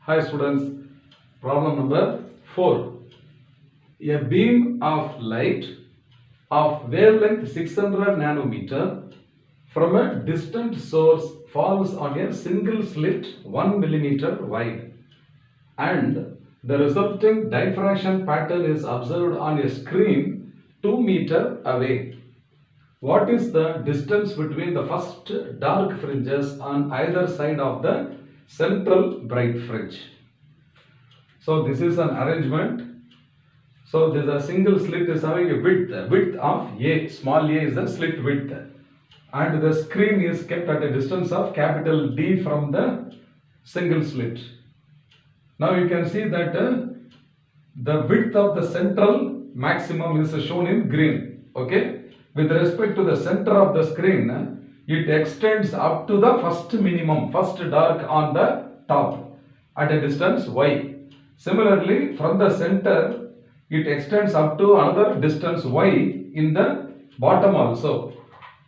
Hi students, problem number 4. A beam of light of wavelength 600 nanometer from a distant source falls on a single slit 1 millimeter wide, and the resulting diffraction pattern is observed on a screen 2 meters away. What is the distance between the first dark fringes on either side of the central bright fringe? So this is an arrangement. So this a single slit is having a width of A. Small a is the slit width, and the screen is kept at a distance of capital D from the single slit. Now you can see that the width of the central maximum is shown in green. Okay. With respect to the center of the screen, it extends up to the first minimum, first dark on the top at a distance y. Similarly, from the center, it extends up to another distance y in the bottom also.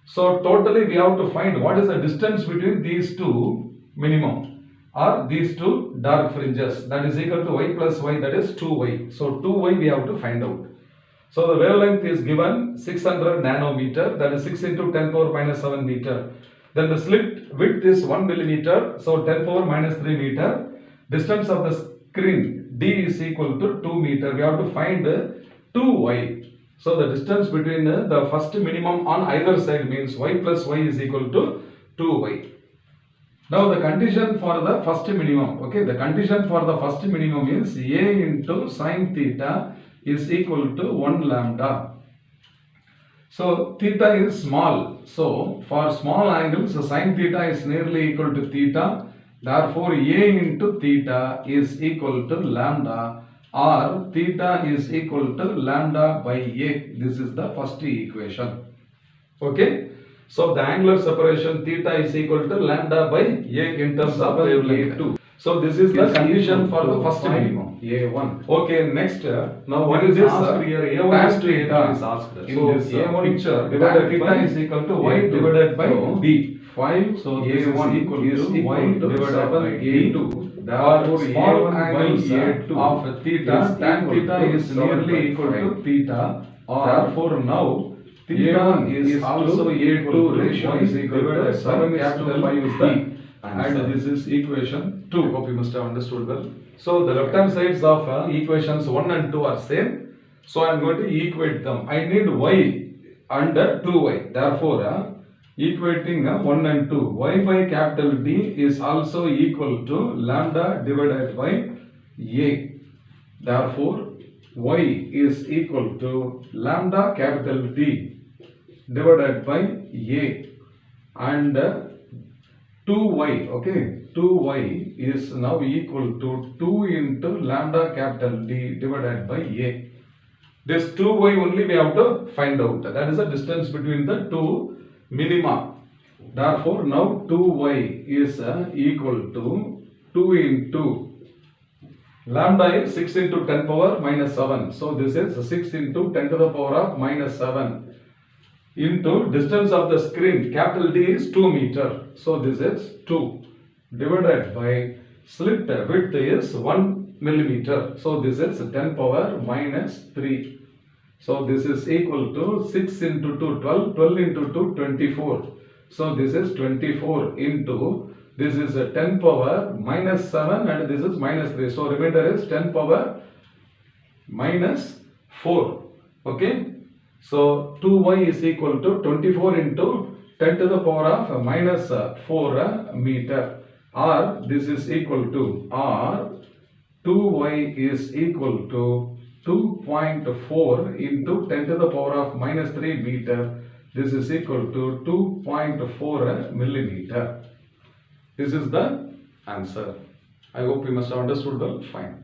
So totally we have to find what is the distance between these two minimum or these two dark fringes. That is equal to y plus y, that is 2y. So 2y we have to find out. So the wavelength is given 600 nanometer, that is 6 into 10 power minus 7 meter. Then the slit width is 1 millimeter, so 10 power minus 3 meter. Distance of the screen D is equal to 2 meter. We have to find 2y. So the distance between the first minimum on either side means y plus y is equal to 2y. Now the condition for the first minimum, okay, the condition for the first minimum is A into sine theta is equal to 1 lambda. So theta is small. So for small angles, sine theta is nearly equal to theta. Therefore, A into theta is equal to lambda, or theta is equal to lambda by A. This is the first equation. Okay. So the angular separation theta is equal to lambda by A in terms of wavelength 2. So this is the condition for the first minimum, A1. Okay, next, now what is this? Here A1 to A2 is asked. So this A1 picture divided theta is equal to y divided by D. 5. So A1 equal to y divided by A2. Therefore, small angles of theta, tan theta is nearly equal to theta. Therefore, now theta is also A2 ratio is equal to 7 capital 5 is the, and this is equation 2. I hope you must have understood well. So the left hand sides of equations 1 and 2 are same. So I am going to equate them. I need y and 2y. Therefore, equating 1 and 2, y by capital D is also equal to lambda divided by A. Therefore, y is equal to lambda capital D divided by A, and 2y, okay, 2y is now equal to 2 into lambda capital D divided by A. This 2y only we have to find out. That is the distance between the two minima. Therefore, now 2y is equal to 2 into lambda is 6 into 10 power minus 7. So this is 6 into 10 to the power of minus 7 into distance of the screen, capital D is 2 meter. So this is 2 divided by slit width is 1 millimeter. So this is 10 power minus 3. So this is equal to 6 into 2, 12, 12 into 2, 24. So this is 24 into, this is 10 power minus 7 and this is minus 3. So remainder is 10 power minus 4. Okay. So 2y is equal to 24 into 10 to the power of minus 4 meter, or this is equal to, or 2y is equal to 2.4 into 10 to the power of minus 3 meter. This is equal to 2.4 millimeter. This is the answer. I hope you must have understood well. Fine.